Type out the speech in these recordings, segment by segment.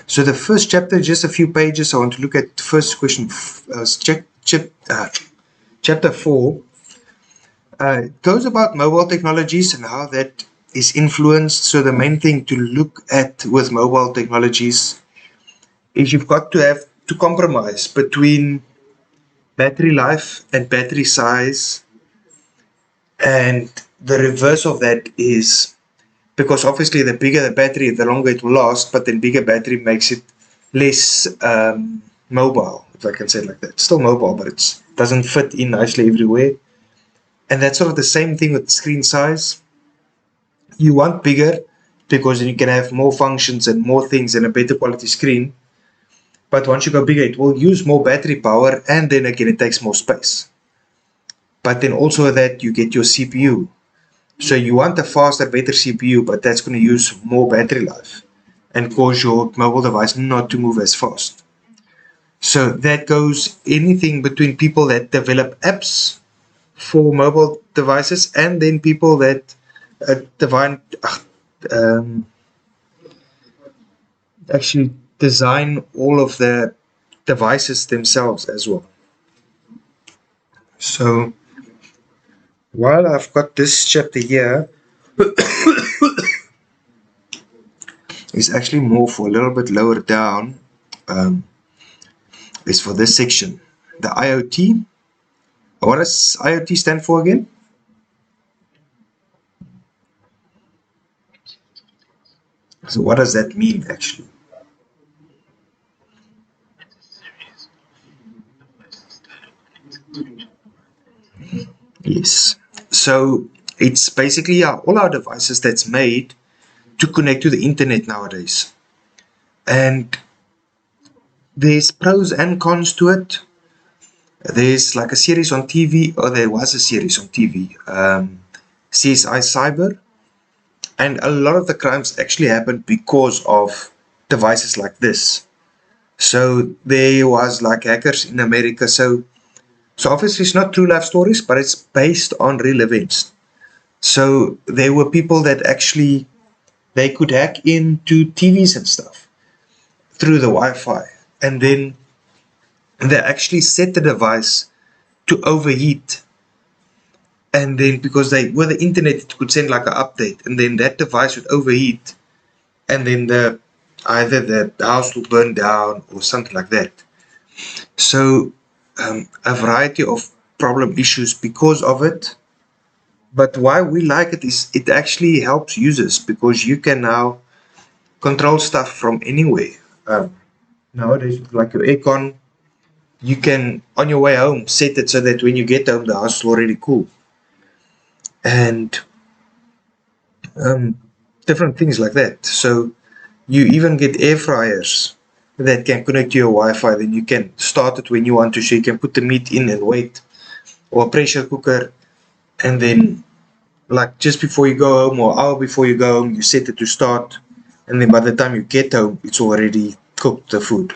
So the first chapter, just a few pages. I want to look at the first question. Chapter 4 goes about mobile technologies and how that is influenced. So the main thing to look at with mobile technologies is you've got to have to compromise between battery life and battery size. And the reverse of that is, because obviously the bigger the battery, the longer it will last, but then bigger battery makes it less mobile, if I can say it like that. It's still mobile, but it doesn't fit in nicely everywhere. And that's sort of the same thing with screen size. You want bigger because then you can have more functions and more things and a better quality screen. But once you go bigger, it will use more battery power, and then again it takes more space. But then also that you get your CPU. So you want a faster, better CPU, but that's going to use more battery life and cause your mobile device not to move as fast. So that goes anything between people that develop apps for mobile devices and then people that actually design all of the devices themselves as well. So while I've got this chapter here, it's actually more for a little bit lower down. Is for this section, the IoT. What does IoT stand for again? So what does that mean actually? Yes. So it's basically all our devices that's made to connect to the internet nowadays. And there's pros and cons to it. There's like a series on TV, or there was a series on TV, CSI Cyber. And a lot of the crimes actually happened because of devices like this. So there was like hackers in America. So obviously it's not true life stories, but it's based on real events. So there were people that actually they could hack into TVs and stuff through the Wi-Fi, and then they actually set the device to overheat. And then because they with the internet it could send like an update, and then that device would overheat, and then either the house will burn down or something like that. So a variety of problem issues because of it. But why we like it is it actually helps users because you can now control stuff from anywhere. Nowadays, like your aircon, you can on your way home set it so that when you get home, the house is already cool. And different things like that. So you even get air fryers that can connect to your Wi-Fi. Then you can start it when you want to. So you can put the meat in and wait, or a pressure cooker, and then like just before you go home or hour before you go home, you set it to start, and then by the time you get home, it's already cooked the food.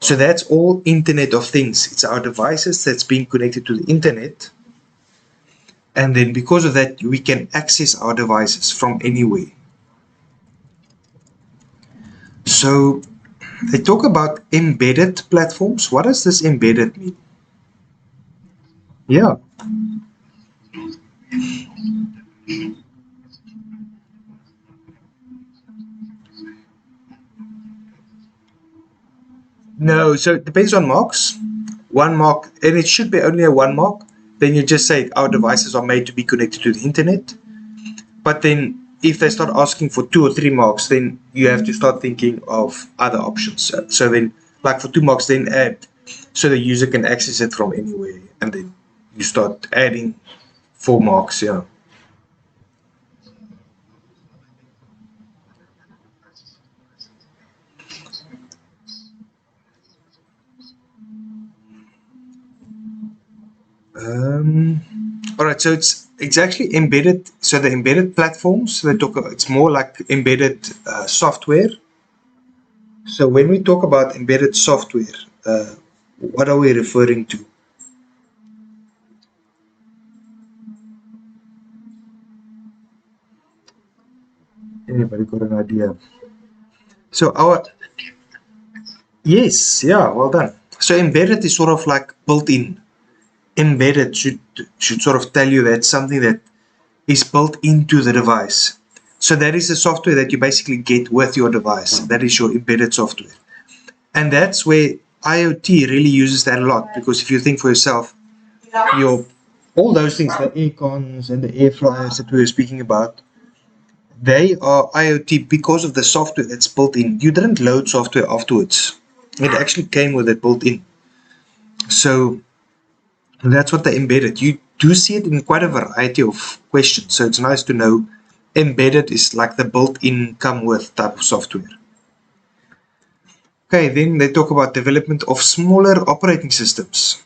So that's all Internet of Things. It's our devices that's being connected to the internet, and then because of that, we can access our devices from anywhere. So they talk about embedded platforms. What does this embedded mean? Yeah. No, so it depends on marks. One mark, and it should be only a one mark. Then you just say our devices are made to be connected to the internet. But then if they start asking for 2 or 3 marks, then you have to start thinking of other options. So then, like for 2 marks, then add so the user can access it from anywhere, and then you start adding 4 marks. Yeah. All right. So it's actually embedded. So the embedded platforms they talk. It's more like embedded software. So when we talk about embedded software, what are we referring to? Anybody got an idea? So our Yes, yeah, well done. So embedded is sort of like built in. Embedded should sort of tell you that something that is built into the device. So that is the software that you basically get with your device. That is your embedded software. And that's where IoT really uses that a lot, because if you think for yourself, your all those things, the aircons and the air fryers that we were speaking about, they are IoT because of the software that's built in. You didn't load software afterwards. It actually came with it built in. So that's what they embedded. You do see it in quite a variety of questions. So it's nice to know embedded is like the built-in come with type of software. Okay, then they talk about development of smaller operating systems.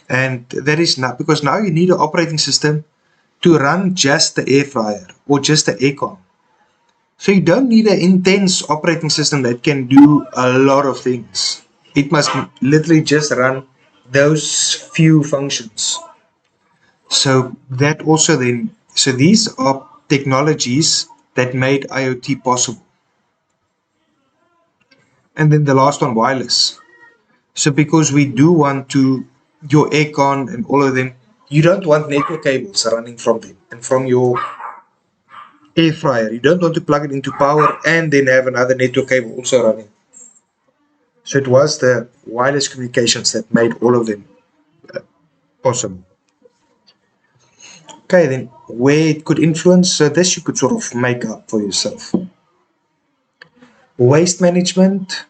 And that is not because now you need an operating system to run just the air fryer or just the aircon. So you don't need an intense operating system that can do a lot of things. It must literally just run those few functions. So that also then, so these are technologies that made IoT possible. And then the last one, wireless. So because we do want to, your aircon and all of them, you don't want network cables running from them and from your air fryer. You don't want to plug it into power and then have another network cable also running. So it was the wireless communications that made all of them possible. Okay, then where it could influence, so this you could sort of make up for yourself. Waste management.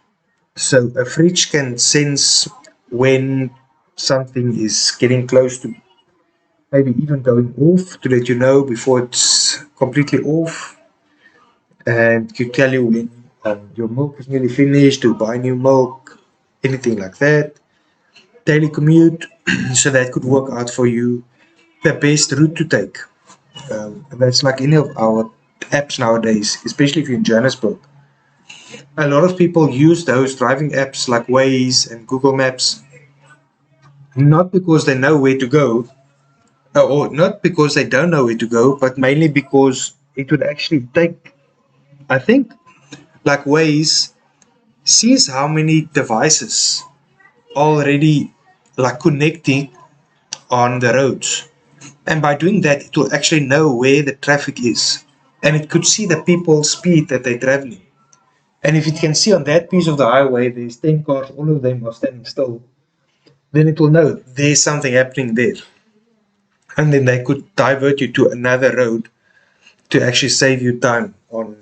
So a fridge can sense when something is getting close to maybe even going off to let you know before it's completely off, and to tell you when your milk is nearly finished, to buy new milk, anything like that. Daily commute, so that could work out for you the best route to take. That's like any of our apps nowadays, especially if you're in Johannesburg. A lot of people use those driving apps like Waze and Google Maps, not because they know where to go, or not because they don't know where to go, but mainly because it would actually take, I think, like Waze sees how many devices already like connecting on the roads. And by doing that, it will actually know where the traffic is. And it could see the people's speed that they're traveling. And if it can see on that piece of the highway, there's 10 cars, all of them are standing still, then it will know there's something happening there. And then they could divert you to another road to actually save you time on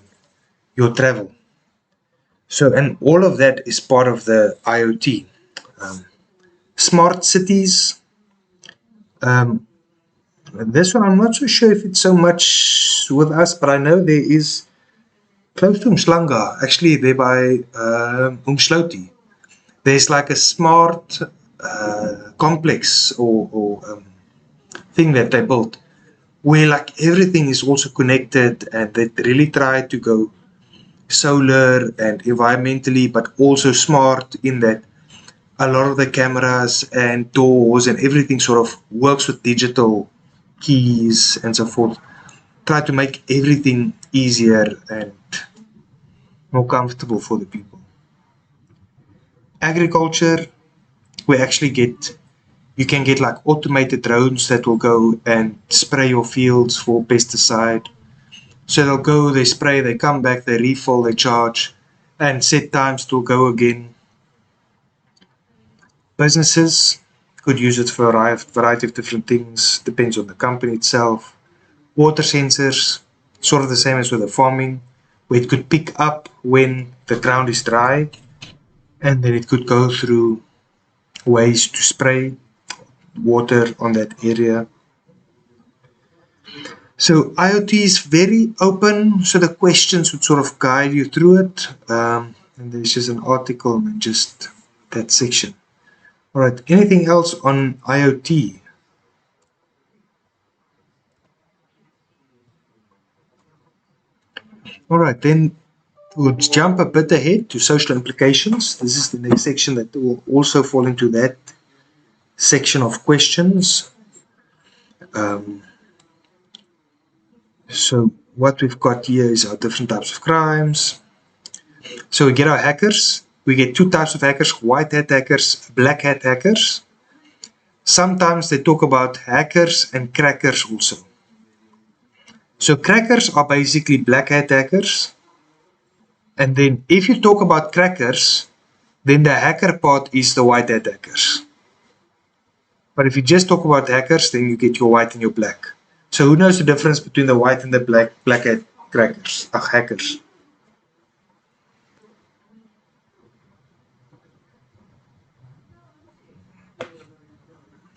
your travel. So, and all of that is part of the IoT. Um, Smart cities. Um, this one, I'm not so sure if it's so much with us, but I know there is close to Umhlanga, actually there by Umhloti. There's like a smart complex or thing that they built where like everything is also connected, and they really try to go solar and environmentally, but also smart in that a lot of the cameras and doors and everything sort of works with digital keys and so forth. Try to make everything easier and more comfortable for the people. Agriculture, we actually get, you can get like automated drones that will go and spray your fields for pesticide. So they'll go, they spray, they come back, they refill, they charge, and set times to go again. Businesses could use it for a variety of different things, depends on the company itself. Water sensors, sort of the same as with the farming, where it could pick up when the ground is dry, and then it could go through ways to spray water on that area. So IoT is very open, so the questions would sort of guide you through it. And there's just an article and just that section. All right, anything else on IoT? All right, then we'll jump a bit ahead to social implications. This is the next section that will also fall into that section of questions. Um, so what we've got here is our different types of crimes. So we get our hackers. we get two types of hackers, white hat hackers, black hat hackers. Sometimes they talk about hackers and crackers also. So crackers are basically black hat hackers. And then if you talk about crackers, then the hacker part is the white hat hackers. But if you just talk about hackers, then you get your white and your black. So who knows the difference between the white and the black hat crackers, hackers?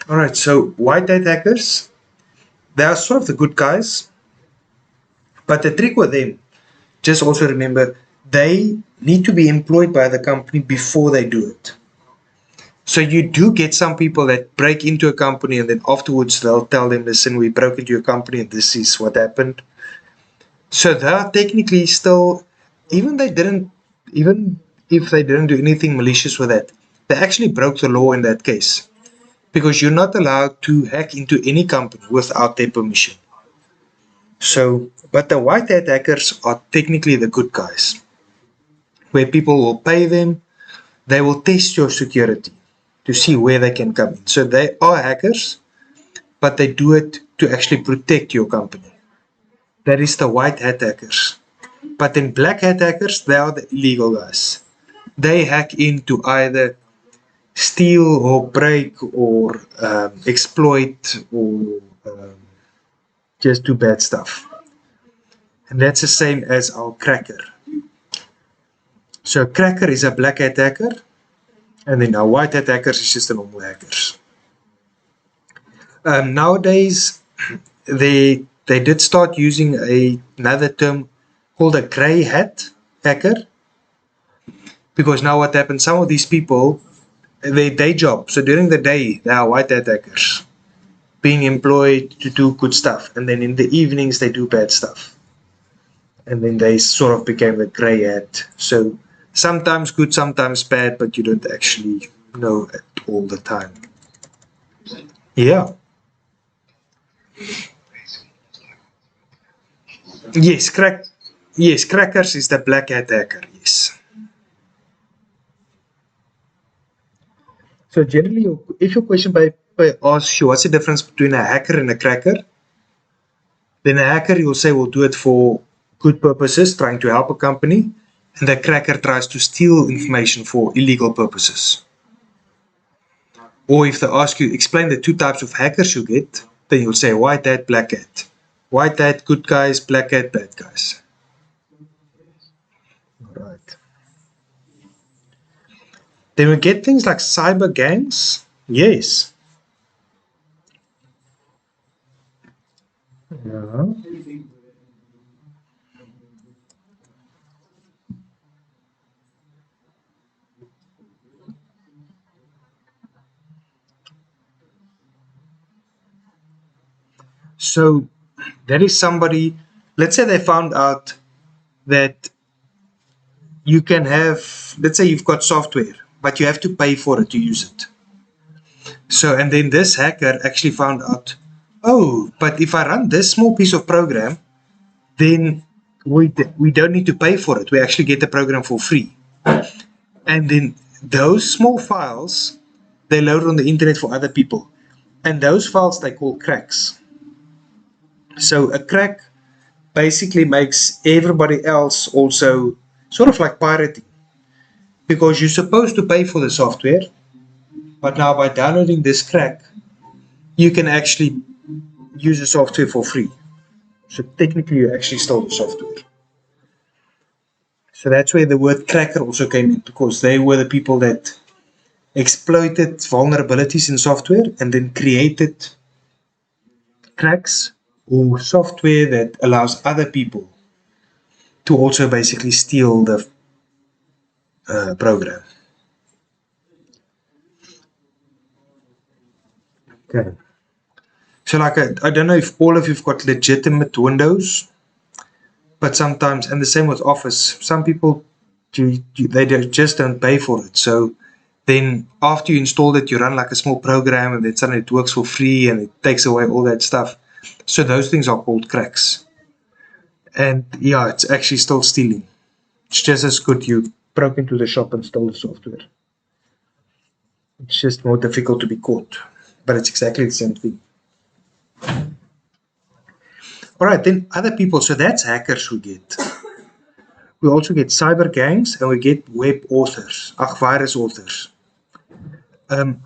Alright, so white hat hackers, they are sort of the good guys. But the trick with them, just also remember, they need to be employed by the company before they do it. So you do get some people that break into a company and then afterwards they'll tell them, listen, we broke into your company and this is what happened. So they are technically still, even if they didn't do anything malicious with that, they actually broke the law in that case. Because you're not allowed to hack into any company without their permission. So, but the white hat hackers are technically the good guys, where people will pay them, they will test your security to see where they can come in. So they are hackers, but they do it to actually protect your company. That is the white hat hackers. But then black hat hackers, they are the illegal guys. They hack into either steal or break or exploit or just do bad stuff. And that's the same as our cracker. So cracker is a black hat hacker, and then our white hat hackers is just the normal hackers. Nowadays, they did start using another term called a grey hat hacker, because now what happens, some of these people, their day job, so during the day they are white hat hackers, being employed to do good stuff, and then in the evenings they do bad stuff, and then they sort of became the grey hat. So sometimes good, sometimes bad, but you don't actually know it all the time. Yeah. Yes, crackers is the black hat hacker, yes. So generally, if your question by asks you what's the difference between a hacker and a cracker, then a hacker, you'll say, will do it for good purposes, trying to help a company, and the cracker tries to steal information for illegal purposes. Or if they ask you, explain the two types of hackers you get, then you'll say white hat, black hat. White hat, good guys, black hat, bad guys. Right. Then we get things like cyber gangs. Yes. Yeah. So there is somebody, let's say they found out that you can have, let's say you've got software, but you have to pay for it to use it. So, and then this hacker actually found out, oh, but if I run this small piece of program, then we don't need to pay for it. We actually get the program for free. And then those small files, they load on the internet for other people. And those files they call cracks. So a crack basically makes everybody else also sort of like pirating. Because you're supposed to pay for the software, but now by downloading this crack, you can actually use the software for free. So technically you actually stole the software. So that's where the word cracker also came in, because they were the people that exploited vulnerabilities in software and then created cracks or software that allows other people to also basically steal the program. Okay. So like I don't know if all of you've got legitimate Windows, but sometimes, and the same with Office, some people they just don't pay for it. So then after you install it, you run like a small program, and then suddenly it works for free and it takes away all that stuff. So those things are called cracks. And yeah, it's actually still stealing. It's just as good you broke into the shop and stole the software. It's just more difficult to be caught, but it's exactly the same thing. All right, then other people, so that's hackers we get. We also get cyber gangs and we get web authors, virus authors.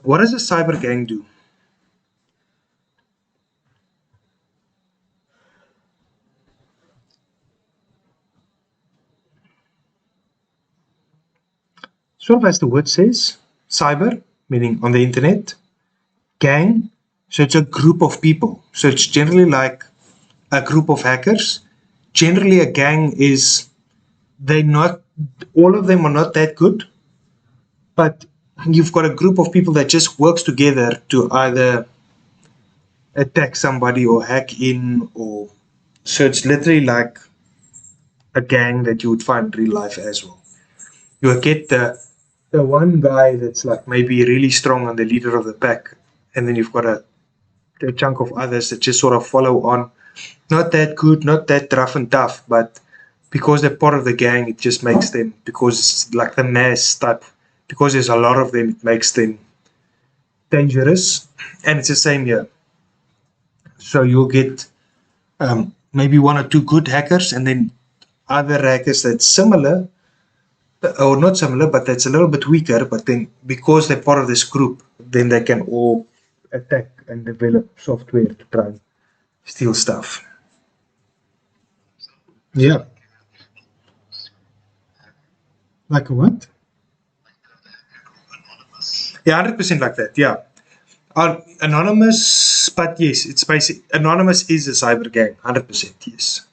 What does a cyber gang do? Sort of as the word says, cyber, meaning on the internet, gang, so it's a group of people. So it's generally like a group of hackers. Generally a gang is, all of them are not that good, but you've got a group of people that just works together to either attack somebody or hack in, or so it's literally like a gang that you would find in real life as well. You will get the one guy that's like maybe really strong and the leader of the pack, and then you've got a chunk of others that just sort of follow on. Not that good, not that rough and tough, but because they're part of the gang, it just makes them, because it's like the mass type, because there's a lot of them, it makes them dangerous. And it's the same here. So you'll get maybe one or two good hackers, and then other hackers that's similar, or not similar, but that's a little bit weaker, but then because they're part of this group, then they can all attack and develop software to try and steal stuff. Yeah. Like a what? Yeah, 100% like that. Yeah. Anonymous, but yes, it's basic. Anonymous is a cyber gang, 100%. Yes.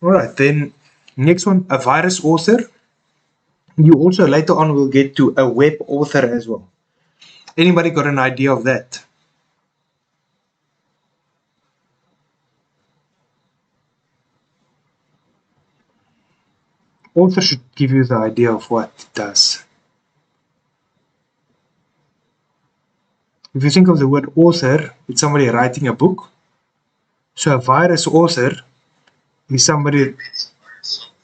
All right, then next one, a virus author. You also later on will get to a web author as well. Anybody got an idea of that? Author should give you the idea of what it does. If you think of the word author, it's somebody writing a book. So a virus author is somebody,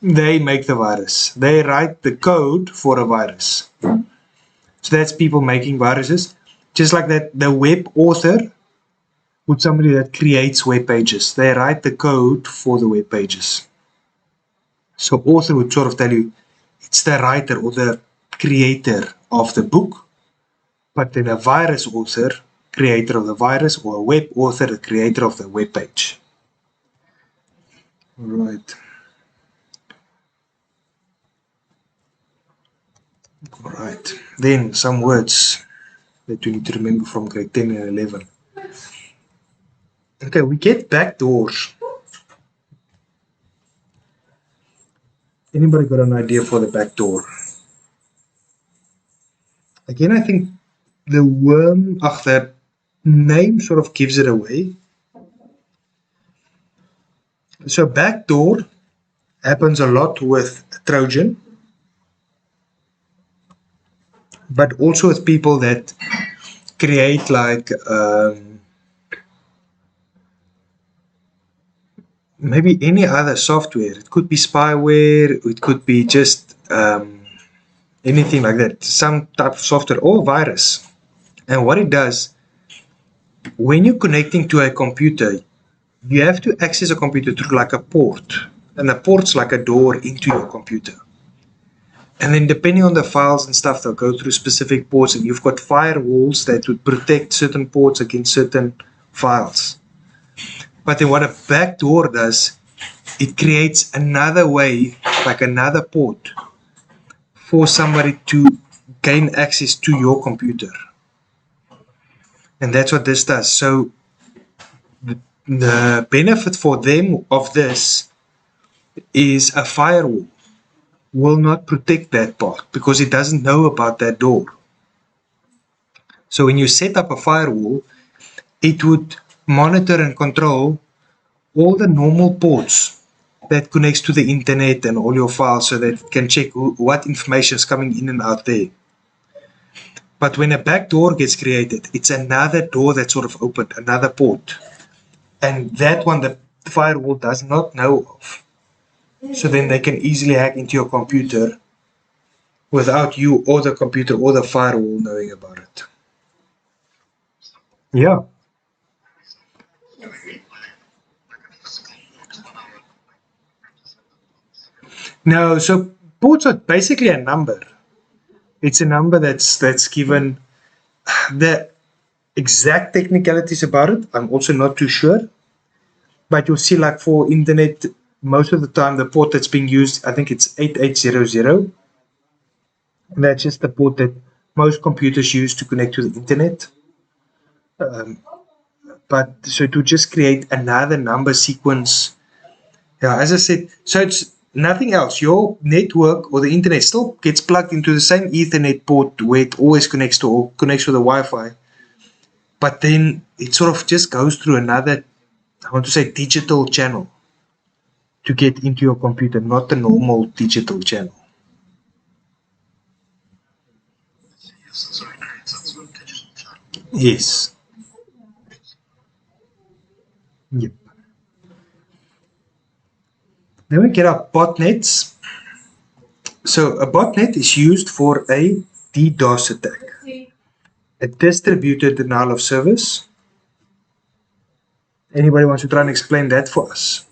they make the virus. They write the code for a virus. So that's people making viruses. Just like that, the web author would somebody that creates web pages. They write the code for the web pages. So author would sort of tell you it's the writer or the creator of the book, but then a virus author, creator of the virus, or a web author, the creator of the web page. Right. All right. Then some words that you need to remember from grade 10 and 11. Okay, we get backdoors. Anybody got an idea for the backdoor? Again, I think the that name sort of gives it away. So backdoor happens a lot with Trojan, but also with people that create like maybe any other software. It could be spyware, it could be just anything like that, some type of software or virus. And what it does, when you're connecting to a computer, you have to access a computer through like a port, and the port's like a door into your computer. And then depending on the files and stuff, they'll go through specific ports, and you've got firewalls that would protect certain ports against certain files. But then what a backdoor does, it creates another way, like another port, for somebody to gain access to your computer. And that's what this does. So the benefit for them of this is a firewall will not protect that part because it doesn't know about that door. So when you set up a firewall, it would monitor and control all the normal ports that connects to the internet and all your files, so that it can check what information is coming in and out there. But when a backdoor gets created, it's another door that's sort of opened, another port. And that one, the firewall does not know of. So then they can easily hack into your computer without you or the computer or the firewall knowing about it. Yeah. No, so ports are basically a number. It's a number that's given. The exact technicalities about it, I'm also not too sure. But you'll see, like for internet, most of the time the port that's being used, I think it's 8800. And that's just the port that most computers use to connect to the internet. Um, but so to just create another number sequence, yeah, as I said, so it's nothing else. Your network or the internet still gets plugged into the same Ethernet port where it always connects to or connects to the Wi-Fi. But then it sort of just goes through another, I want to say, digital channel to get into your computer, not the normal digital channel. Yes. Yep. Then we get our botnets. So a botnet is used for a DDoS attack, a distributed denial of service. Anybody wants to try and explain that for us?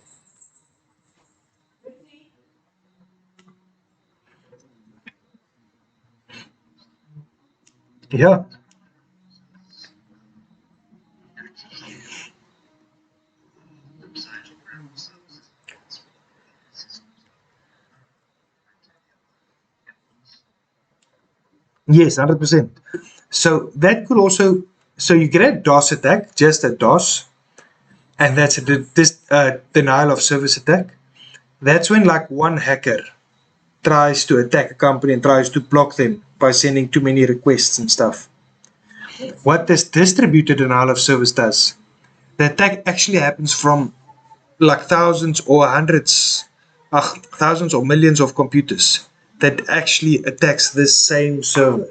Yeah. Yes, 100%. So that could also, so you get a DOS attack, just a DOS, and that's a denial of service attack. That's when like one hacker tries to attack a company and tries to block them by sending too many requests and stuff. What this distributed denial of service does, the attack actually happens from like thousands or hundreds, thousands or millions of computers that actually attacks this same server.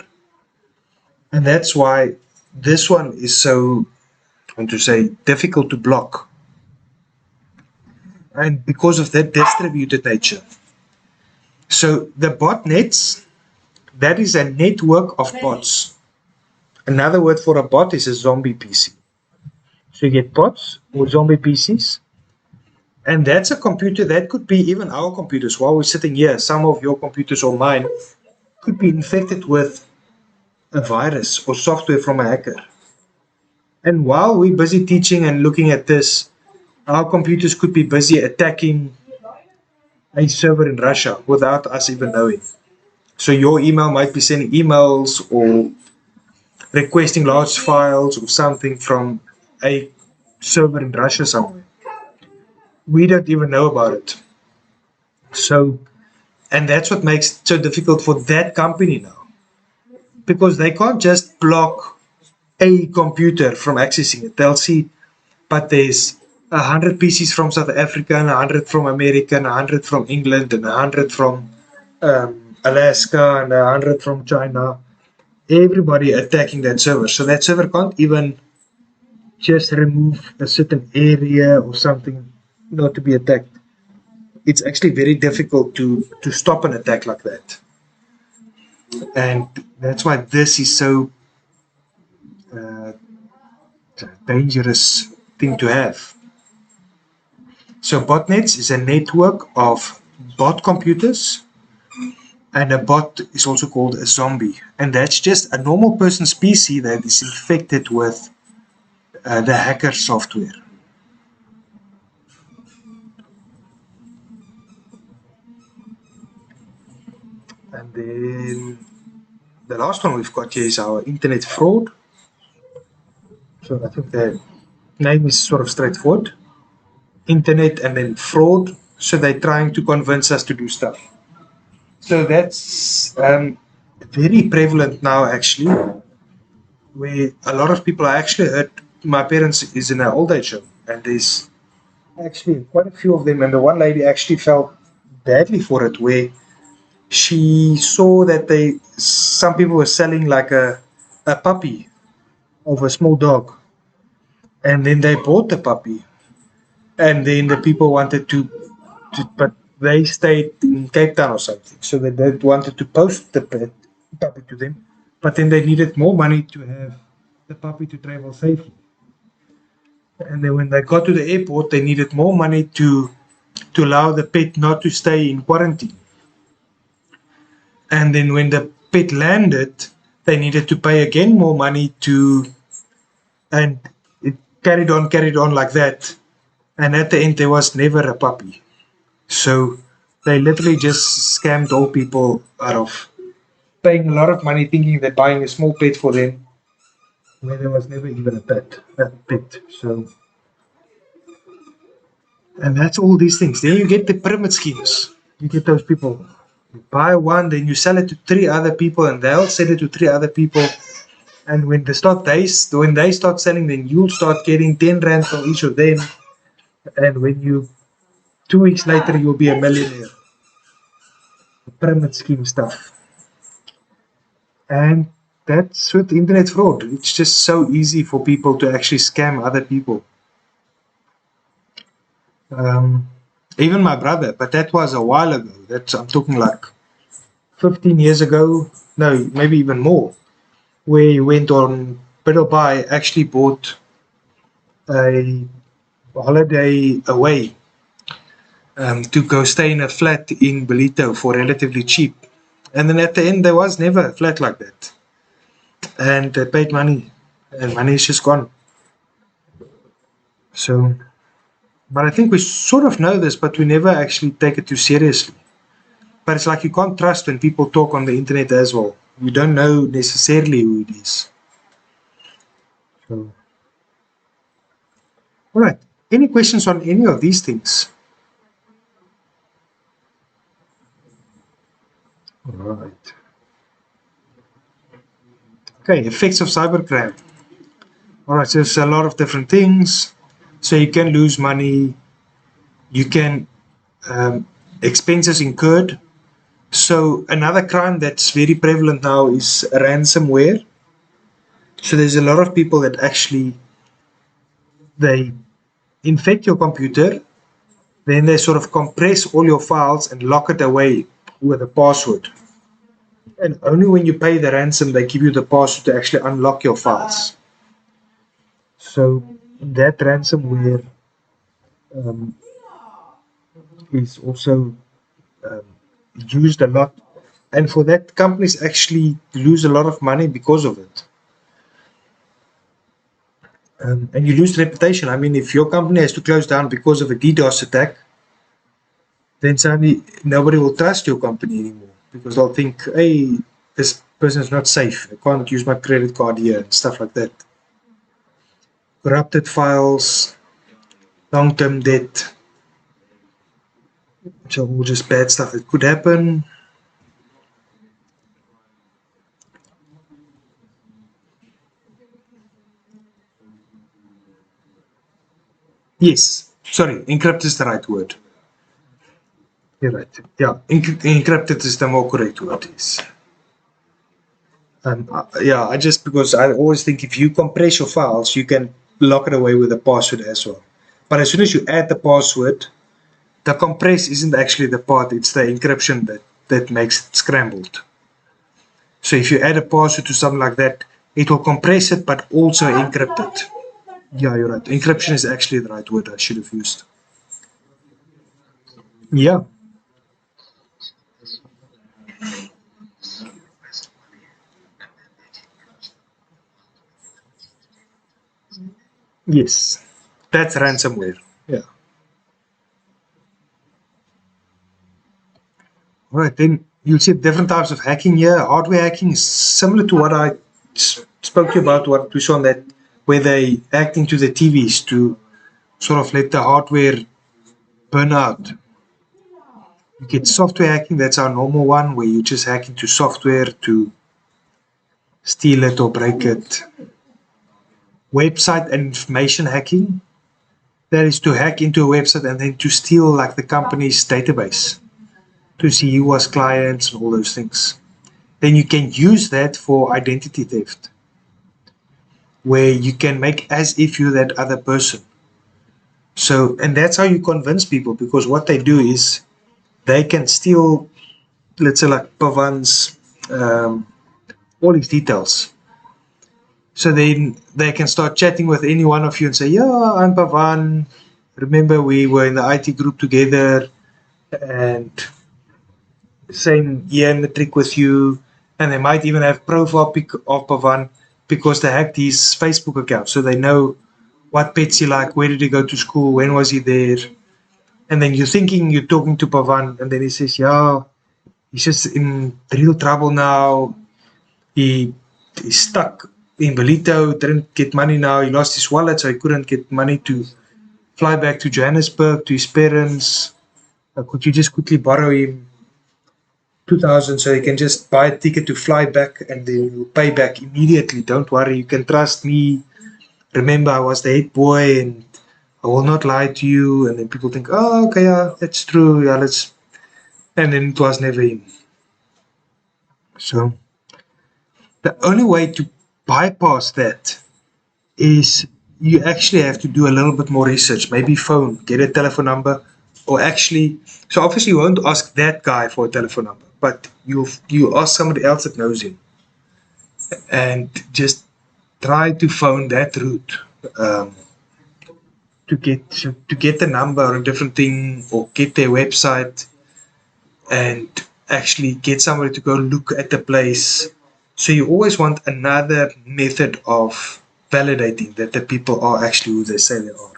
And that's why this one is so, I want to say, difficult to block. And because of that distributed nature. So the botnets, that is a network of bots. Another word for a bot is a zombie PC. So you get bots or zombie PCs. And that's a computer that could be even our computers. While we're sitting here, some of your computers or mine could be infected with a virus or software from a hacker. And while we're busy teaching and looking at this, our computers could be busy attacking a server in Russia without us even knowing. So your email might be sending emails or requesting large files or something from a server in Russia somewhere. We don't even know about it. So, and that's what makes it so difficult for that company now. Because they can't just block a computer from accessing it. They'll see, but there's 100 PCs from South Africa and 100 from America and 100 from England and 100 from Alaska and 100 from China. Everybody attacking that server. So that server can't even just remove a certain area or something not to be attacked. It's actually very difficult to stop an attack like that. And that's why this is so uh, dangerous thing to have. So botnets is a network of bot computers, and a bot is also called a zombie. And that's just a normal person's PC that is infected with the hacker software. And then the last one we've got here is our internet fraud. So I think the name is sort of straightforward. Internet and then fraud. So they're trying to convince us to do stuff. So that's very prevalent now, actually, where a lot of people are actually hurt. My parents is in an old age home, and there's actually quite a few of them. And the one lady actually felt badly for it, where she saw that some people were selling like a puppy of a small dog, and then they bought the puppy, and then the people wanted but they stayed in Cape Town or something, so they wanted to post the puppy to them, but then they needed more money to have the puppy to travel safely. And then when they got to the airport, they needed more money to allow the pet not to stay in quarantine. And then when the pet landed, they needed to pay again more money and it carried on like that. And at the end, there was never a puppy. So they literally just scammed all people out of paying a lot of money thinking they're buying a small pet for them when there was never even a pet. So, and that's all these things. Then you get the pyramid schemes. You get those people. You buy one, then you sell it to 3 other people, and they'll sell it to 3 other people. And when they start selling, then you'll start getting 10 rand from each of them. And when 2 weeks later, you'll be a millionaire. The pyramid scheme stuff. And that's with internet fraud. It's just so easy for people to actually scam other people. Even my brother, but that was a while ago. I'm talking like 15 years ago. No, maybe even more. Where he went on Biddelbuy, actually bought a holiday away to go stay in a flat in Ballito for relatively cheap. And then at the end, there was never a flat like that. And they paid money, and money is just gone. So, but I think we sort of know this, but we never actually take it too seriously. But it's like you can't trust when people talk on the internet as well. You don't know necessarily who it is. So, all right. Any questions on any of these things? All right. Okay, effects of cybercrime. All right, so there's a lot of different things. So you can lose money. You can expenses incurred. So another crime that's very prevalent now is ransomware. So there's a lot of people that actually they infect your computer, then they sort of compress all your files and lock it away with a password. And only when you pay the ransom, they give you the password to actually unlock your files. So that ransomware is also used a lot. And for that, companies actually lose a lot of money because of it. And you lose reputation. I mean, if your company has to close down because of a DDoS attack, then suddenly nobody will trust your company anymore because they'll think, hey, this person is not safe. I can't use my credit card here and stuff like that. Corrupted files, long-term debt. So all just bad stuff that could happen. Yes, sorry, encrypted is the right word. You're right. Yeah, encrypted is the more correct word. Yes. I just because I always think if you compress your files, you can lock it away with a password as well. But as soon as you add the password, the compress isn't actually the part; it's the encryption that makes it scrambled. So if you add a password to something like that, it will compress it, but also encrypt it. Yeah, you're right. Encryption is actually the right word I should have used. Yeah. Yes. That's ransomware. Yeah. All right. Then you'll see different types of hacking here. Hardware hacking is similar to what I spoke to you about, what we saw on that, where they hacked into the TVs to sort of let the hardware burn out. You get software hacking, that's our normal one, where you just hack into software to steal it or break it. Website and information hacking, that is to hack into a website and then to steal like the company's database to see who was clients and all those things. Then you can use that for identity theft, where you can make as if you're that other person. So, and that's how you convince people, because what they do is they can steal, let's say, like Pavan's, all his details. So then they can start chatting with any one of you and say, yeah, I'm Pavan. Remember, we were in the IT group together and same year matric with you. And they might even have profile pic of Pavan because they hacked his Facebook account. So they know what pets he like, where did he go to school, when was he there. And then you're thinking you're talking to Pavan, and then he says, yeah, he's just in real trouble now. He's stuck in Belito, didn't get money now. He lost his wallet, so he couldn't get money to fly back to Johannesburg to his parents. Could you just quickly borrow him 2,000 so he can just buy a ticket to fly back and then you'll pay back immediately. Don't worry, you can trust me. Remember, I was the head boy and I will not lie to you. And then people think, oh, okay, yeah, that's true. Yeah, let's. And then it was never him. So the only way to bypass that is you actually have to do a little bit more research. Maybe phone, get a telephone number, or actually. So obviously you won't ask that guy for a telephone number, but you ask somebody else that knows him, and just try to phone that route um, to get the number or a different thing, or get their website and actually get somebody to go look at the place. So you always want another method of validating that the people are actually who they say they are.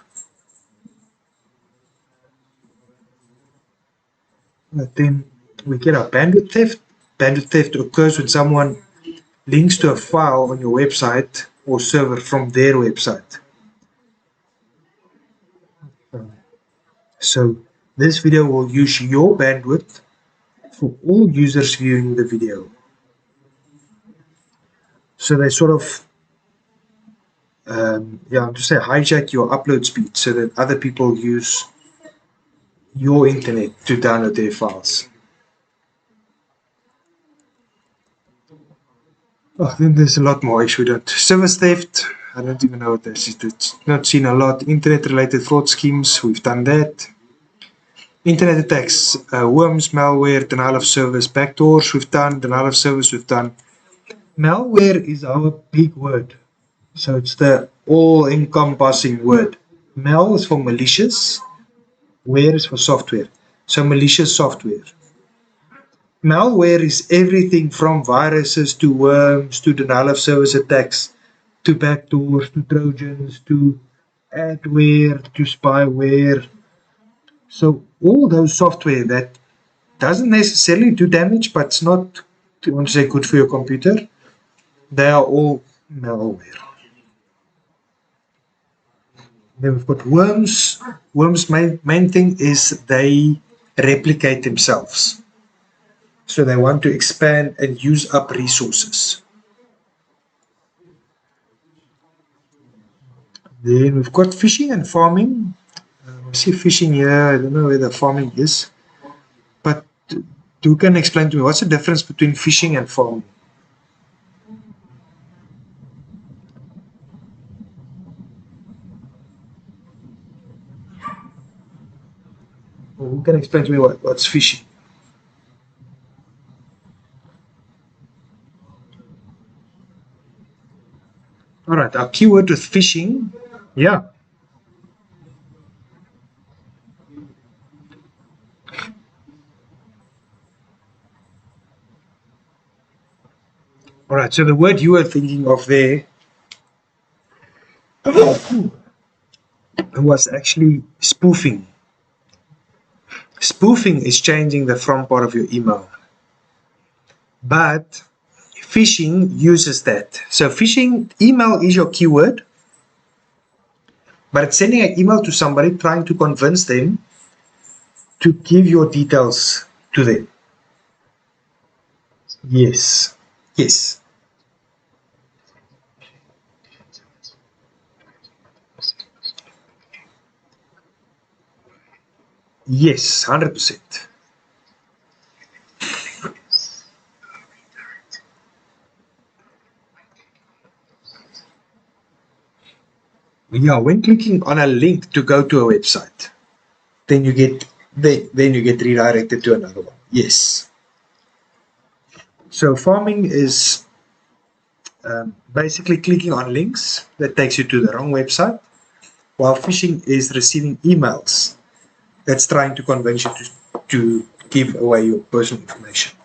But then we get our bandwidth theft. Bandwidth theft occurs when someone links to a file on your website or server from their website. So this video will use your bandwidth for all users viewing the video. So they sort of, to say hijack your upload speed so that other people use your internet to download their files. Oh, then there's a lot more issue that service theft. I don't even know what this is. It's not seen a lot. Internet related fraud schemes. We've done that. Internet attacks, worms, malware, denial of service, backdoors. We've done denial of service. We've done. Malware is our big word. So it's the all-encompassing word. Mal is for malicious. Ware is for software. So malicious software. Malware is everything from viruses to worms to denial of service attacks to backdoors to trojans to adware to spyware. So all those software that doesn't necessarily do damage, but it's not, I want to say, good for your computer, they are all malware. Then we've got worms. Worms' main thing is they replicate themselves. So they want to expand and use up resources. Then we've got fishing and farming. I see fishing here. I don't know where the farming is. But you can explain to me what's the difference between fishing and farming? Who can explain to me what's fishing? All right, our keyword with fishing. Yeah. All right, so the word you were thinking of there was actually spoofing. Spoofing is changing the front part of your email. But phishing uses that. So phishing email is your keyword, but it's sending an email to somebody trying to convince them to give your details to them. Yes. Yes. Yes, 100%. Yeah, when clicking on a link to go to a website, then you get redirected to another one. Yes. So farming is basically clicking on links that takes you to the wrong website, while phishing is receiving emails that's trying to convince you to give away your personal information.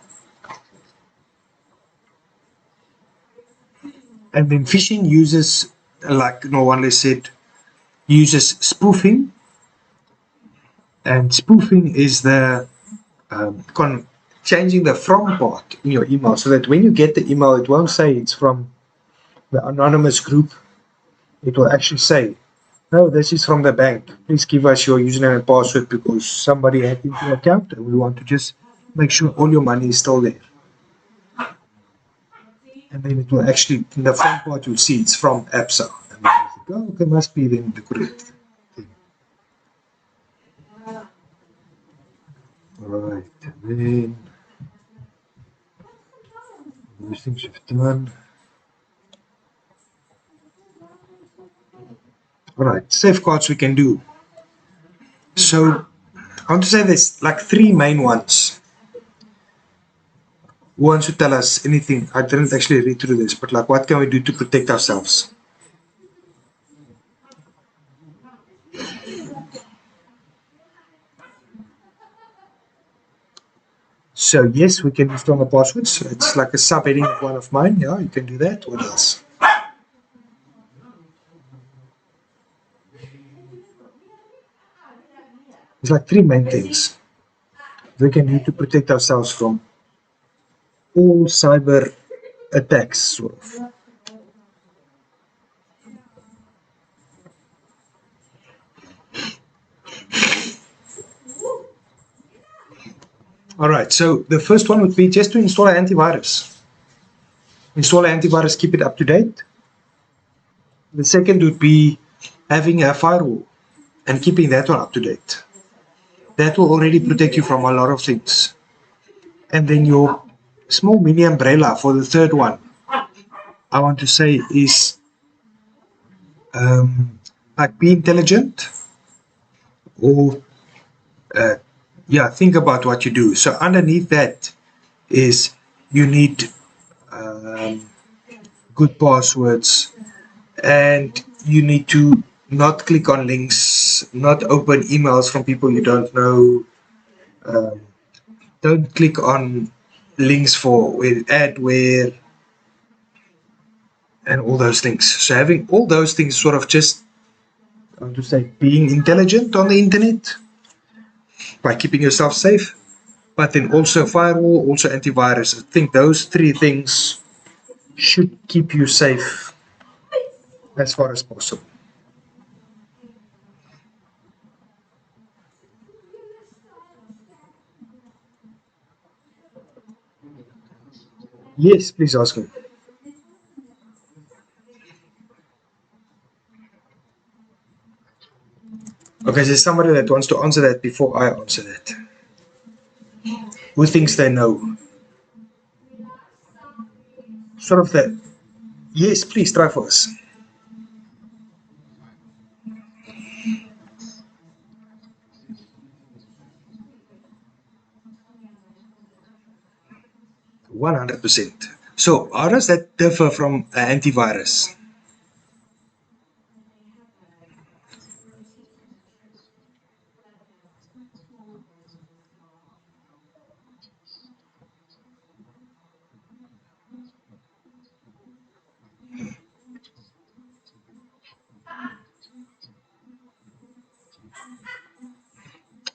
And then phishing uses, like Nwandile said, uses spoofing. And spoofing is the changing the from part in your email so that when you get the email, it won't say it's from the anonymous group. It will actually say, no, this is from the bank. Please give us your username and password because somebody hacked into your account and we want to just make sure all your money is still there. And then it will actually, in the front part, you'll see it's from ABSA. And then you think, oh, okay, must be then the correct thing. Right, and then those things you've done. All right, safeguards we can do. So I want to say there's like three main ones. Who wants to tell us anything? I didn't actually read through this, but like what can we do to protect ourselves? So yes, we can do stronger passwords. It's like a subheading of one of mine. Yeah, you can do that. What else? There's like three main things we can do to protect ourselves from all cyber attacks, sort of. All right, so the first one would be just to install an antivirus. Install an antivirus, keep it up to date. The second would be having a firewall and keeping that one up to date. That will already protect you from a lot of things. And then your small mini umbrella for the third one, I want to say is like be intelligent or think about what you do. So underneath that is you need good passwords and you need to not click on links, not open emails from people you don't know. Don't click on links for adware and all those things. So having all those things sort of just, I want to say, being intelligent on the internet by keeping yourself safe, but then also firewall, also antivirus. I think those three things should keep you safe as far as possible. Yes, please ask me. Okay, there's somebody that wants to answer that before I answer that. Who thinks they know? Sort of that. Yes, please try for us. 100%. So, how does that differ from antivirus?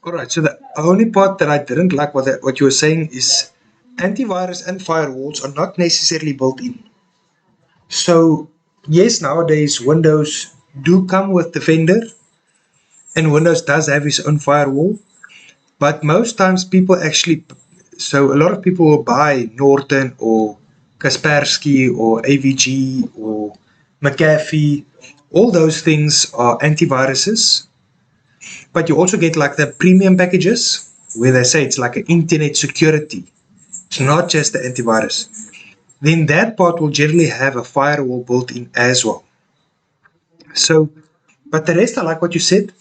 All right. So the only part that I didn't like what you were saying is antivirus and firewalls are not necessarily built in. So yes, nowadays Windows do come with Defender, and Windows does have its own firewall. But most times people actually, so a lot of people will buy Norton or Kaspersky or AVG or McAfee. All those things are antiviruses, but you also get like the premium packages where they say it's like an internet security. It's not just the antivirus. Then that part will generally have a firewall built in as well. So But the rest, I like what you said.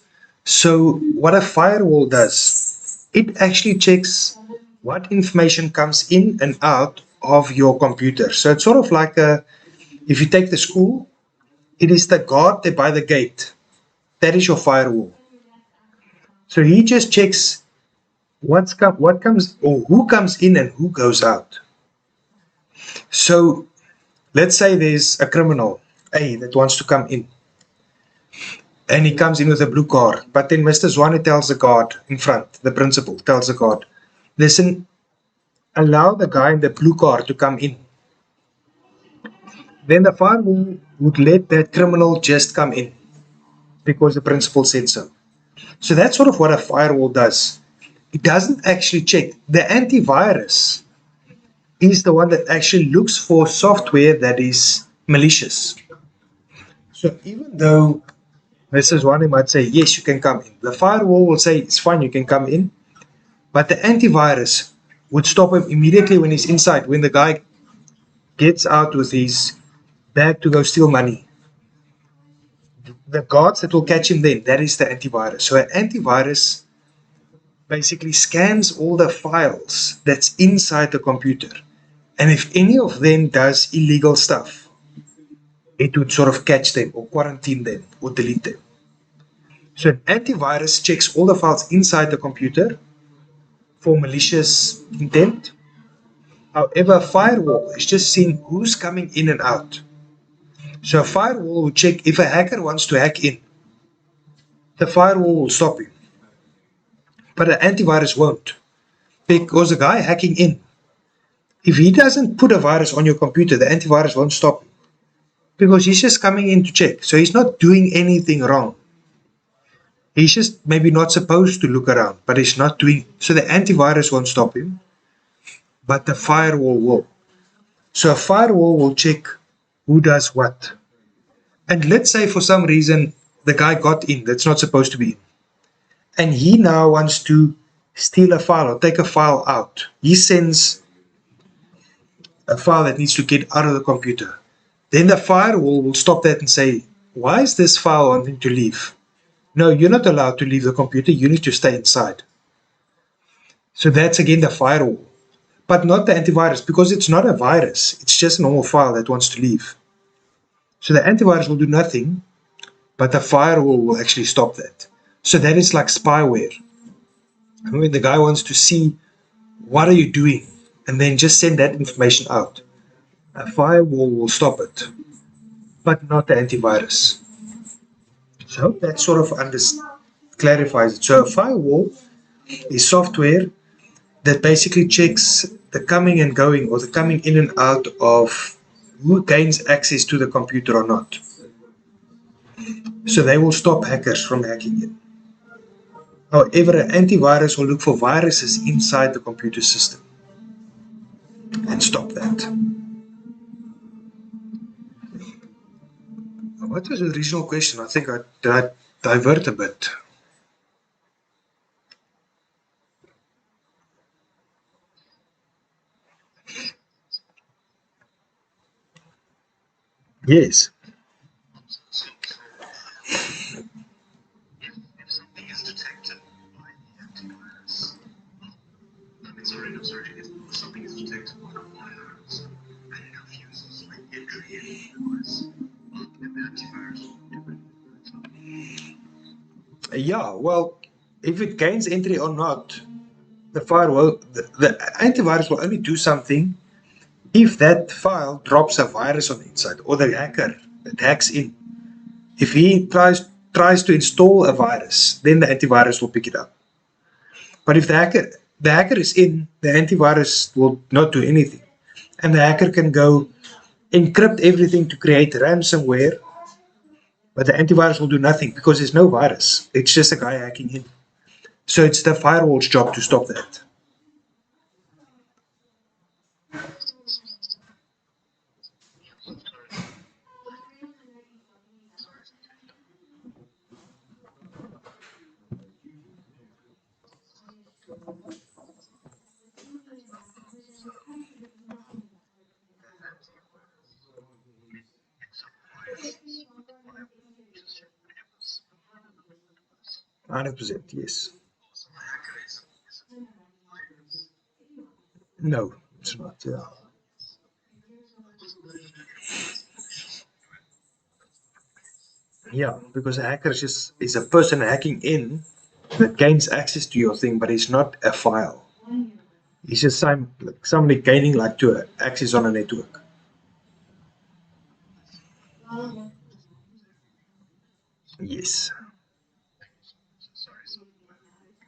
So what a firewall does, it actually checks what information comes in and out of your computer. So it's sort of like if you take the school, it is the guard there by the gate. That is your firewall. So he just checks what comes or who comes in and who goes out. So let's say there's a criminal A that wants to come in, and he comes in with a blue car. But then Mr. Zwane tells the guard in front, the principal tells the guard, listen, allow the guy in the blue car to come in. Then the firewall would let that criminal just come in because the principal said so. So that's sort of what a firewall does. It doesn't actually check. The antivirus is the one that actually looks for software that is malicious. So even though Mrs. Wani might say, yes, you can come in, the firewall will say, it's fine, you can come in. But the antivirus would stop him immediately when he's inside, when the guy gets out with his bag to go steal money. The guards that will catch him then, that is the antivirus. So an antivirus basically scans all the files that's inside the computer. And if any of them does illegal stuff, it would sort of catch them or quarantine them or delete them. So an antivirus checks all the files inside the computer for malicious intent. However, a firewall is just seeing who's coming in and out. So a firewall will check if a hacker wants to hack in. The firewall will stop him. But an antivirus won't. Because the guy hacking in, if he doesn't put a virus on your computer, the antivirus won't stop him. Because he's just coming in to check. So he's not doing anything wrong. He's just maybe not supposed to look around, but he's not doing. So the antivirus won't stop him, but the firewall will. So a firewall will check who does what. And let's say for some reason the guy got in that's not supposed to be in. And he now wants to steal a file or take a file out. He sends a file that needs to get out of the computer. Then the firewall will stop that and say, why is this file wanting to leave? No, you're not allowed to leave the computer. You need to stay inside. So that's again the firewall, but not the antivirus because it's not a virus. It's just a normal file that wants to leave. So the antivirus will do nothing, but the firewall will actually stop that. So that is like spyware. When the guy wants to see what are you doing and then just send that information out, a firewall will stop it, but not the antivirus. So I hope that sort of clarifies it. So a firewall is software that basically checks the coming and going or the coming in and out of who gains access to the computer or not. So they will stop hackers from hacking it. However, an antivirus will look for viruses inside the computer system and stop that. What was the original question? I think I divert a bit. Yes. Yeah, well, if it gains entry or not, the firewall, the antivirus will only do something if that file drops a virus on the inside or the hacker that hacks in. If he tries to install a virus, then the antivirus will pick it up. But if the hacker is in, the antivirus will not do anything. And the hacker can go encrypt everything to create ransomware, but the antivirus will do nothing because there's no virus. It's just a guy hacking in. So it's the firewall's job to stop that. 100%, yes. No, it's not. Yeah. Yeah, because a hacker is a person hacking in that gains access to your thing, but it's not a file. It's just like somebody gaining like to access on a network. Yes.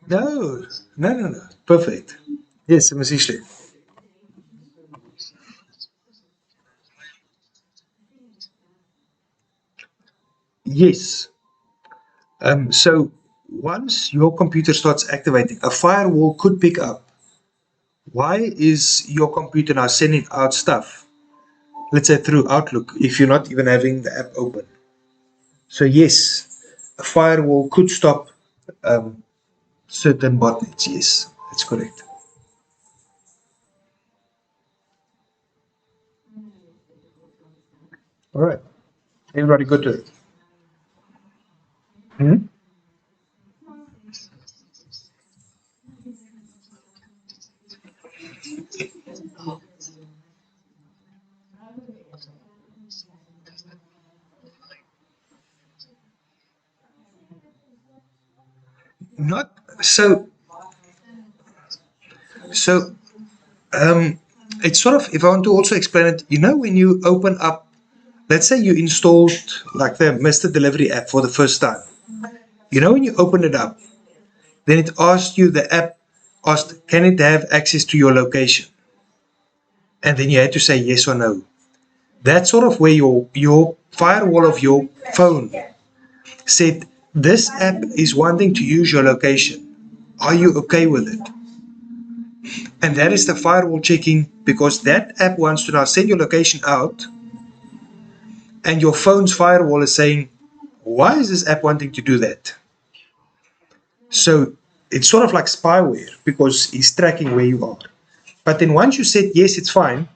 No, no. Perfect. Yes, Mrs. Yes. So once your computer starts activating, a firewall could pick up. Why is your computer now sending out stuff? Let's say through Outlook, if you're not even having the app open. So yes, a firewall could stop um, certain botnets. Yes, that's correct. All right. Everybody go to it. Hmm? Not so. So it's sort of, if I want to also explain it, when you open up, let's say you installed like the Mr. Delivery app for the first time. When you open it up, then it asked you, the app asked, can it have access to your location? And then you had to say yes or no. That's sort of where your firewall of your phone said, this app is wanting to use your location. Are you okay with it? And that is the firewall checking, because that app wants to now send your location out, and your phone's firewall is saying, why is this app wanting to do that? So it's sort of like spyware, because he's tracking where you are. But then once you said yes, it's fine,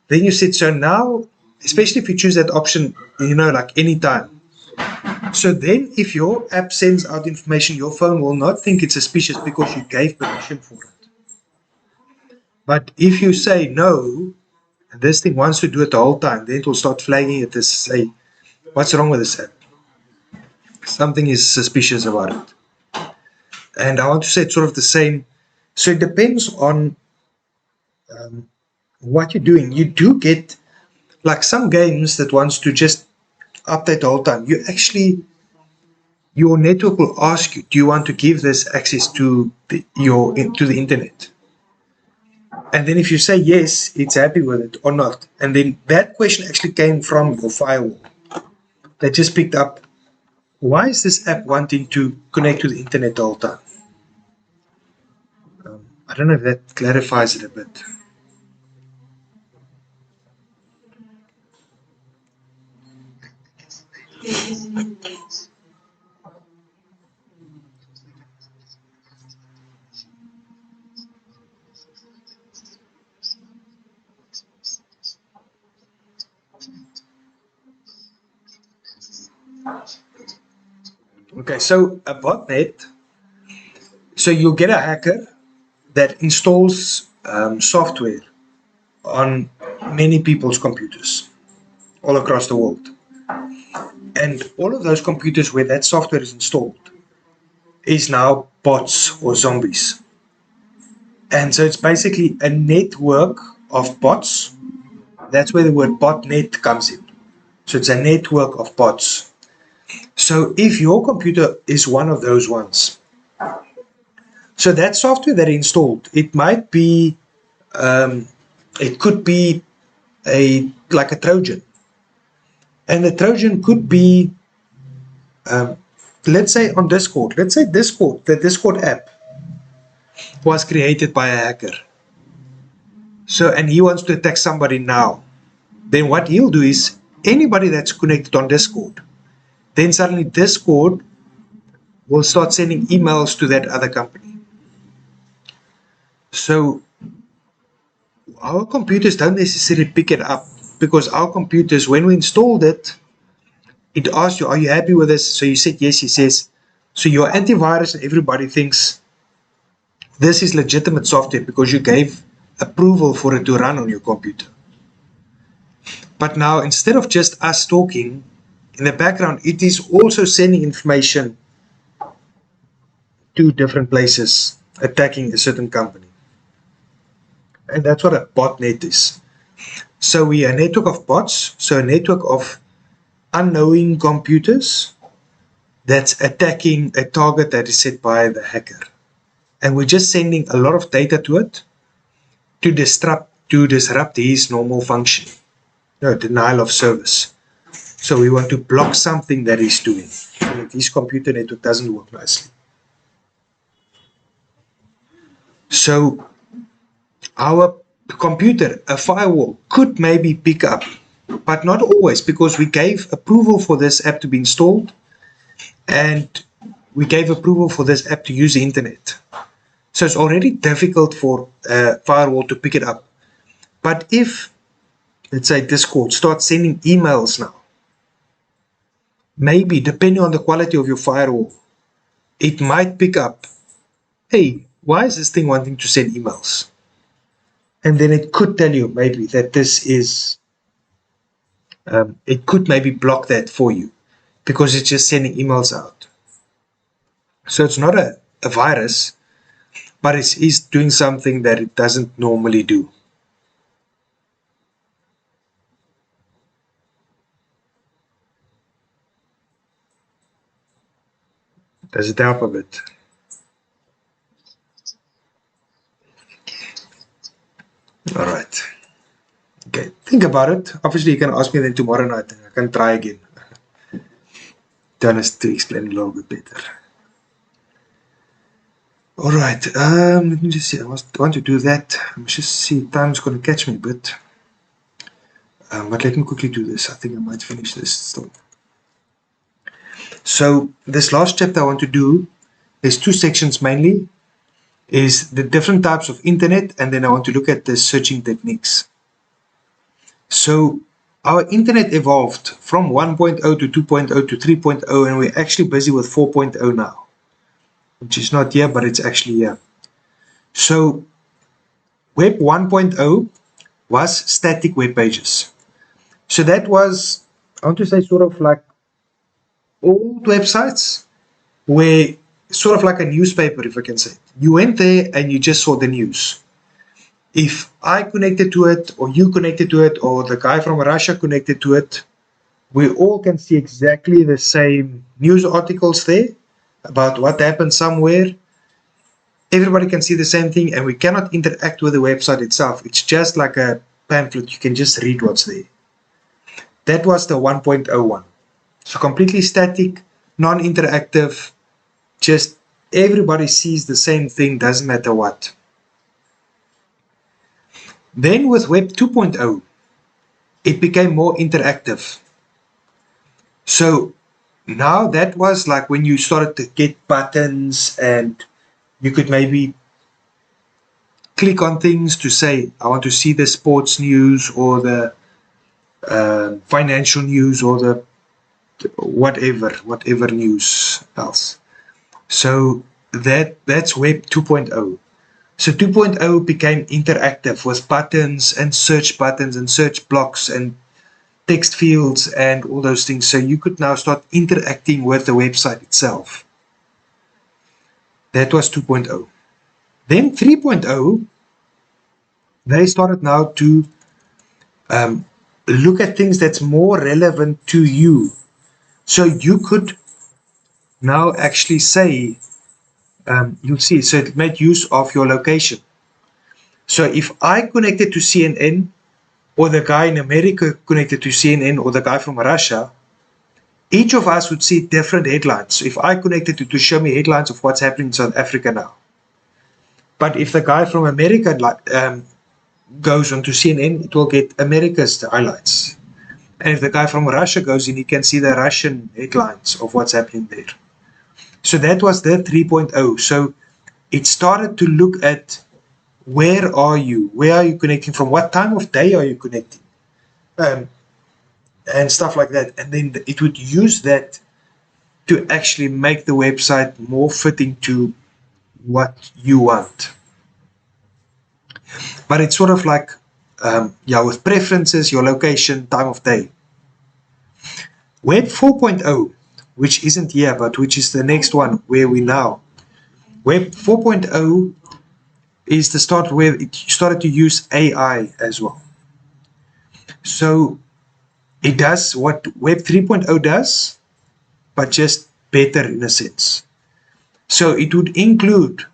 then you said, so now, especially if you choose that option, like anytime. So then if your app sends out information, your phone will not think it's suspicious because you gave permission for it. But if you say no, and this thing wants to do it the whole time, then it will start flagging it to say, what's wrong with this app? Something is suspicious about it. And I want to say it's sort of the same. So it depends on what you're doing. You do get like some games that wants to just update the whole time. Your network will ask you, do you want to give this access to the internet? And then if you say yes, it's happy with it or not. And then that question actually came from your firewall that just picked up, why is this app wanting to connect to the internet the whole time? I don't know if that clarifies it a bit. Okay, so a botnet, so you'll get a hacker that installs software on many people's computers all across the world. And all of those computers where that software is installed is now bots or zombies. And so it's basically a network of bots. That's where the word botnet comes in. So it's a network of bots. So if your computer is one of those ones, so that software that installed, it might be, it could be like a Trojan, and the Trojan could be, let's say on Discord. Let's say Discord, the Discord app was created by a hacker. So, and he wants to attack somebody now. Then what he'll do is anybody that's connected on Discord, then suddenly Discord will start sending emails to that other company. So our computers don't necessarily pick it up, because our computers, when we installed it, it asked you, are you happy with this? So you said yes. He says, So your antivirus, everybody thinks this is legitimate software because you gave approval for it to run on your computer. But now, instead of just us talking, in the background, it is also sending information to different places, attacking a certain company. And that's what a botnet is. So we are a network of bots, so a network of unknowing computers that's attacking a target that is set by the hacker. And we're just sending a lot of data to it to disrupt his normal function. No, denial of service. So we want to block something that he's doing so that his computer network doesn't work nicely. So our computer, a firewall, could maybe pick up, but not always, because we gave approval for this app to be installed and we gave approval for this app to use the internet. So it's already difficult for a firewall to pick it up. But if, let's say, Discord starts sending emails now, maybe depending on the quality of your firewall, it might pick up, hey, why is this thing wanting to send emails? And then it could tell you maybe that this is, it could maybe block that for you because it's just sending emails out. So it's not a virus, but it is doing something that it doesn't normally do. Does it help a bit? All right. Okay, think about it. Obviously, you can ask me then tomorrow night. I can try again. Dennis to explain a little bit better. All right. Let me just see. I want to do that. Let me just see. Time's going to catch me a bit. But let me quickly do this. I think I might finish this still. So this last chapter I want to do, there's two sections mainly, is the different types of internet, and then I want to look at the searching techniques. So our internet evolved from 1.0 to 2.0 to 3.0, and we're actually busy with 4.0 now, which is not here, but it's actually here. So Web 1.0 was static web pages. So that was, I want to say, sort of like old websites where sort of like a newspaper, if I can say. You went there and you just saw the news. If I connected to it, or you connected to it, or the guy from Russia connected to it, we all can see exactly the same news articles there about what happened somewhere. Everybody can see the same thing, and we cannot interact with the website itself. It's just like a pamphlet. You can just read what's there. That was the 1.01. So completely static, non-interactive, just everybody sees the same thing, doesn't matter what. Then with Web 2.0, it became more interactive. So now that was like when you started to get buttons and you could maybe click on things to say, I want to see the sports news or the financial news or the whatever news else. So that's Web 2.0. So 2.0 became interactive with buttons and search blocks and text fields and all those things. So you could now start interacting with the website itself. That was 2.0. Then 3.0, they started now to look at things that's more relevant to you. So you could now actually say, you'll see, so it made use of your location. So if I connected to CNN, or the guy in America connected to CNN, or the guy from Russia, each of us would see different headlines. So if I connected to show me headlines of what's happening in South Africa now. But if the guy from America goes onto CNN, it will get America's highlights. And if the guy from Russia goes in, he can see the Russian headlines of what's happening there. So that was the 3.0. So it started to look at where are you connecting from, what time of day are you connecting, and stuff like that. And then it would use that to actually make the website more fitting to what you want. But it's sort of like, with preferences, your location, time of day. Web 4.0, which isn't here, but which is the next one where we now. Web 4.0 is the start where it started to use AI as well. So it does what Web 3.0 does, but just better in a sense. So it would include,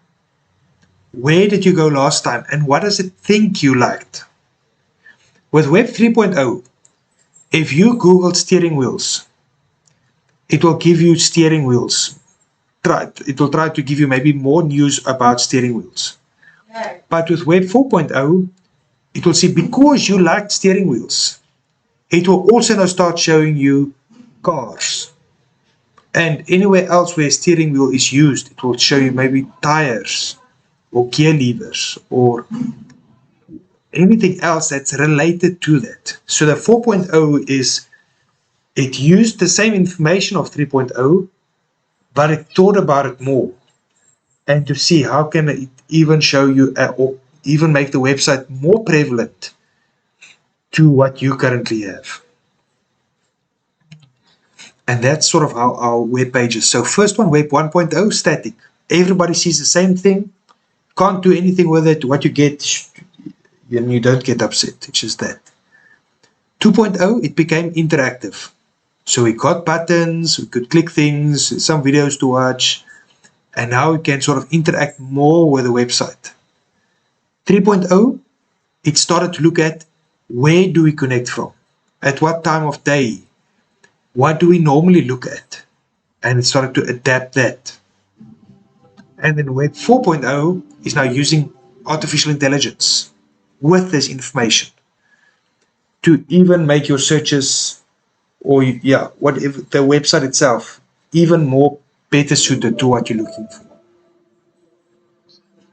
where did you go last time and what does it think you liked? With Web 3.0, if you Googled steering wheels, it will give you steering wheels. It will try to give you maybe more news about steering wheels. But with Web 4.0, it will say, because you liked steering wheels, it will also now start showing you cars. And anywhere else where steering wheel is used, it will show you maybe tires or gear levers or anything else that's related to that. So the 4.0 is, it used the same information of 3.0, but it thought about it more. And to see how can it even show you or even make the website more prevalent to what you currently have. And that's sort of how our web pages. So first one, Web 1.0, static. Everybody sees the same thing. Can't do anything with it. What you get, you don't get upset. It's just that. 2.0, it became interactive. So we got buttons, we could click things, some videos to watch, and now we can sort of interact more with the website. 3.0, it started to look at, where do we connect from? At what time of day? What do we normally look at? And it started to adapt that. And then Web 4.0 is now using artificial intelligence with this information to even make your searches or whatever, the website itself, even more better suited to what you're looking for.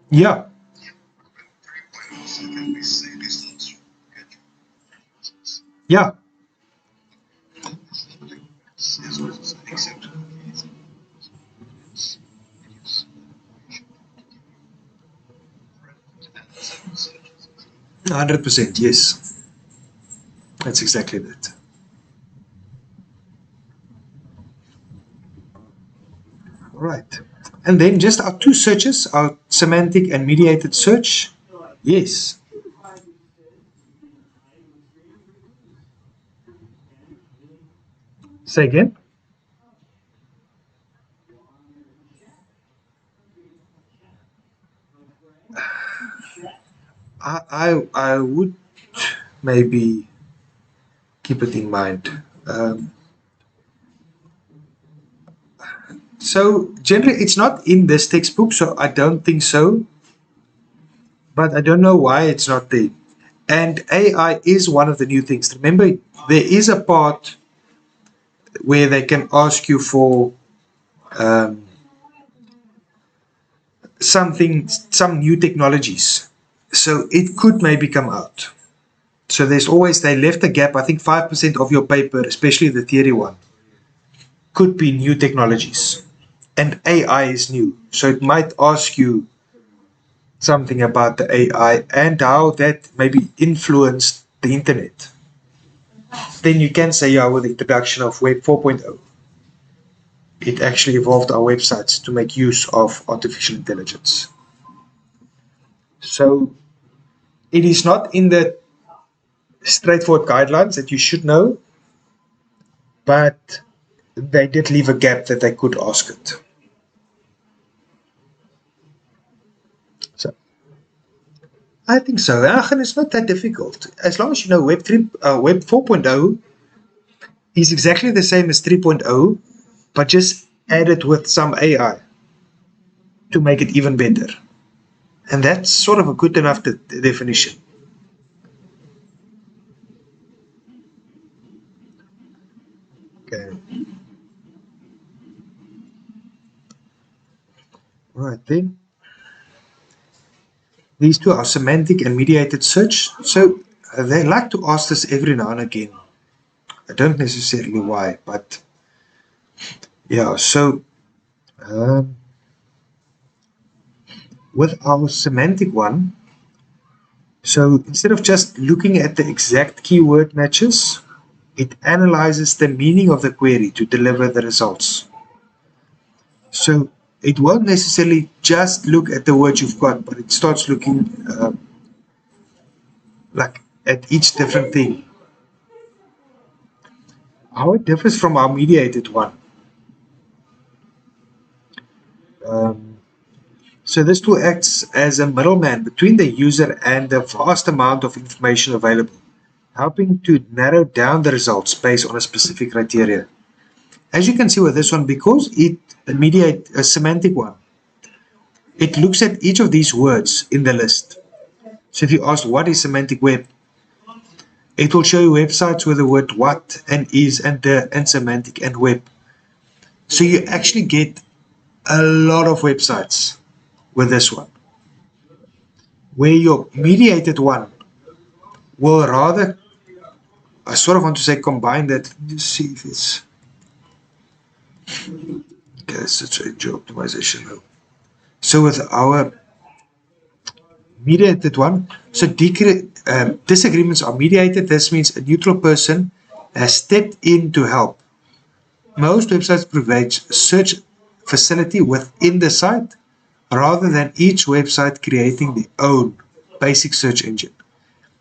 Yeah. Yeah. 100%, yes. That's exactly that. All right. And then just our two searches, our semantic and mediated search. Yes. Say again. I would maybe keep it in mind. So generally, it's not in this textbook, so I don't think so. But I don't know why it's not there. And AI is one of the new things. Remember, there is a part where they can ask you for some new technologies. So it could maybe come out. So they left a gap, I think 5% of your paper, especially the theory one, could be new technologies. And AI is new. So it might ask you something about the AI and how that maybe influenced the internet. Then you can say, with the introduction of Web 4.0, it actually evolved our websites to make use of artificial intelligence. So it is not in the straightforward guidelines that you should know, but they did leave a gap that they could ask it. So I think so. And it's not that difficult. As long as you know Web 4.0 is exactly the same as 3.0, but just added with some AI to make it even better. And that's sort of a good enough definition. Okay. Right then. These two are semantic and mediated search. So they like to ask this every now and again. I don't necessarily why, but Yeah, so um, with our semantic one, so instead of just looking at the exact keyword matches, it analyzes the meaning of the query to deliver the results. So it won't necessarily just look at the words you've got, but it starts looking like at each different thing. How it differs from our mediated one. Um, so this tool acts as a middleman between the user and the vast amount of information available, helping to narrow down the results based on a specific criteria. As you can see with this one, because it mediates a semantic one, it looks at each of these words in the list. So if you ask what is semantic web, it will show you websites with the word what and is and the and semantic and web. So you actually get a lot of websites with this one. Where your mediated one will rather, I sort of want to say combine that. Let me just see if it's, okay, that's such a job optimization though. So with our mediated one, so disagreements are mediated. This means a neutral person has stepped in to help. Most websites provide search facility within the site rather than each website creating their own basic search engine.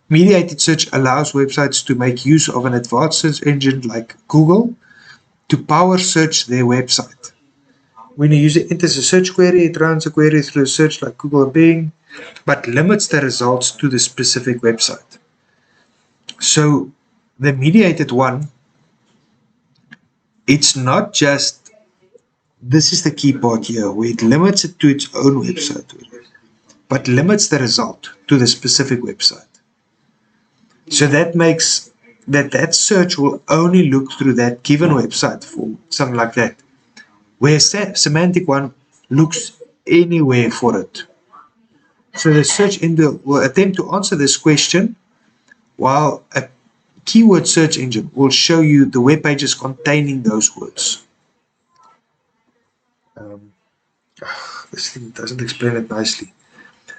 Mediated search allows websites to make use of an advanced search engine like Google to power search their website. When a user enters a search query, it runs a query through a search like Google and Bing, but limits the results to the specific website. So the mediated one, it's not just, this is the key part here, where it limits it to its own website, but limits the result to the specific website. So that makes that search will only look through that given website for something like that. Where semantic one looks anywhere for it. So the search engine will attempt to answer this question, while a keyword search engine will show you the web pages containing those words. Um, this thing doesn't explain it nicely.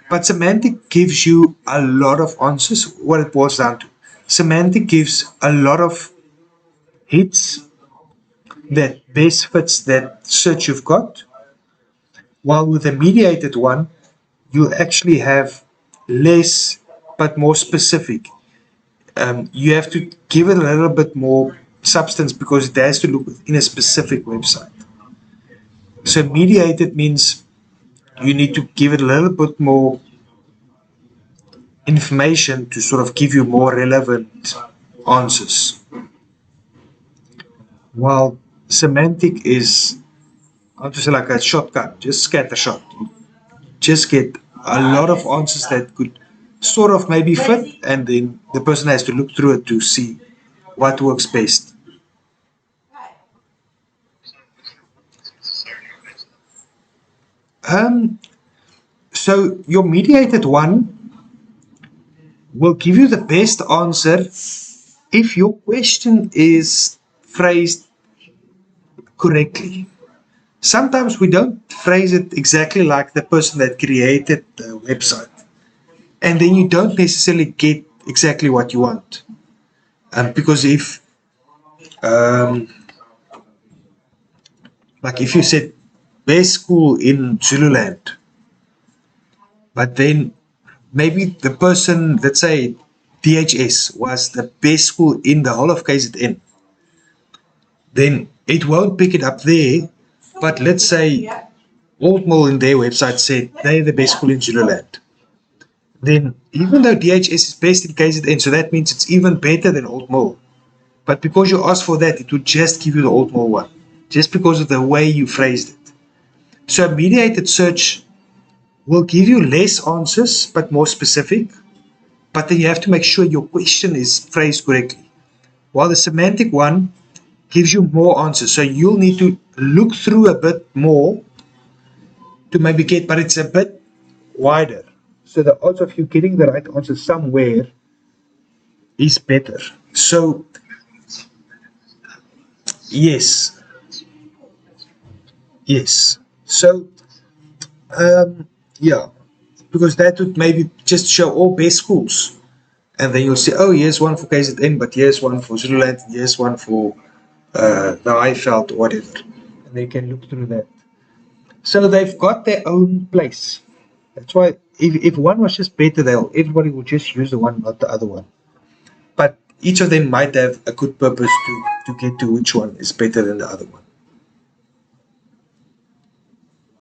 But semantic gives you a lot of answers, what it boils down to. Semantic gives a lot of hits that best fits that search you've got, while with a mediated one, you actually have less but more specific. You have to give it a little bit more substance because it has to look in a specific website. So mediated means you need to give it a little bit more information to sort of give you more relevant answers. While semantic is, I want to say, like a shortcut, just scattershot. You just get a lot of answers that could sort of maybe fit, and then the person has to look through it to see what works best. Um, so your mediated one will give you the best answer if your question is phrased correctly. Sometimes we don't phrase it exactly like the person that created the website, and then you don't necessarily get exactly what you want. Because if, um, like, if you said best school in Zululand, but then maybe the person, let's say DHS was the best school in the whole of KZN, then it won't pick it up there. But let's say Old Mill in their website said they're the best school in Zululand. Then even though DHS is based in KZN, so that means it's even better than Old Mill. But because you asked for that, it would just give you the Old Mill one, just because of the way you phrased it. So a mediated search will give you less answers, but more specific. But then you have to make sure your question is phrased correctly. While the semantic one gives you more answers. So you'll need to look through a bit more to maybe get, but it's a bit wider. So the odds of you getting the right answer somewhere is better. So, yes. Yes. So, yeah, because that would maybe just show all best schools. And then you'll see, oh, here's one for KZN, but here's one for Zululand, here's one for the Highveld or whatever. And they can look through that. So they've got their own place. That's why if one was just better, everybody would just use the one, not the other one. But each of them might have a good purpose to get to which one is better than the other one.